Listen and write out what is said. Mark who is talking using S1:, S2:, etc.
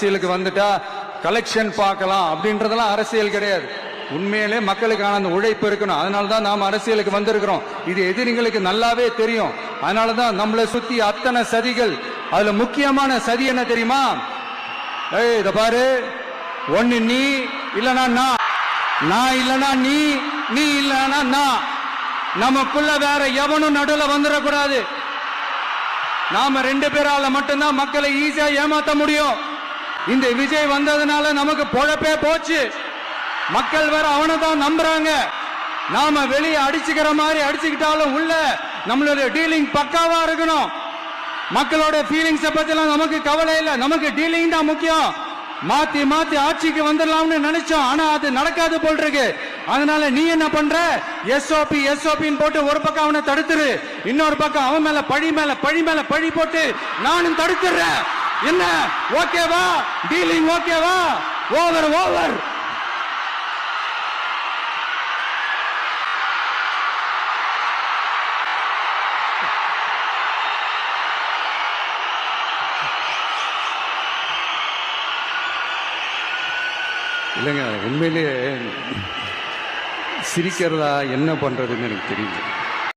S1: அரசியலுக்கு வந்துட்டா கலெக்ஷன் பார்க்கலாம் அப்படின்றதெல்லாம் அரசியல் கிடையாது. உண்மையிலே மக்களுக்கான அந்த உழைப்பு இருக்கணும். அதனாலதான் நாம் அரசியலுக்கு வந்திருக்கிறோம். இது எதிரிங்களுக்கு நல்லாவே தெரியும். அதனாலதான் நம்மளை சுத்தி அத்தனை சதிகள். அதுல முக்கியமான சதி என்ன தெரியுமா? இத பாரு, ஒண்ணு நீ இல்லனா நான் இல்லனா நீ இல்லனா நான். நமக்குள்ள வேற எவனும் நடுல வந்துடக்கூடாது. நாம 2 பேரால மட்டும்தான் மக்களை ஈஸியா ஏமாத்த முடியும். இந்த விஜய் வந்ததுனால நமக்கு பொழப்பே போச்சு. மக்கள் வேற அவனை தான் நம்புறாங்க. நாம வெளியே அடிச்சுக்கிற மாதிரி அடிச்சுக்கிட்டாலும் உள்ள நம்மளுடைய டீலிங் பக்காவா இருக்கணும். மக்களோட ஃபீலிங்ஸை பத்திலாம் நமக்கு கவலை இல்லை. நமக்கு டீலிங் தான் முக்கியம். மாத்தி மாத்தி ஆட்சிக்கு வந்துடலாம்னு நினைச்சோம். ஆனா அது நடக்காது போல் இருக்கு. அதனால நீ என்ன பண்ற? எஸ்ஓபின்னு போட்டு ஒரு பக்கம் அவனை தடுத்துரு, இன்னொரு பக்கம் அவன் மேல பழி போட்டு நானும் தடுத்துறேன். என்ன ஓகேவா? டீலிங் ஓகேவா? ஓவர். இல்லைங்க, உண்மையிலேயே சிரிக்கிறதா என்ன பண்றதுன்னு எனக்கு தெரியல.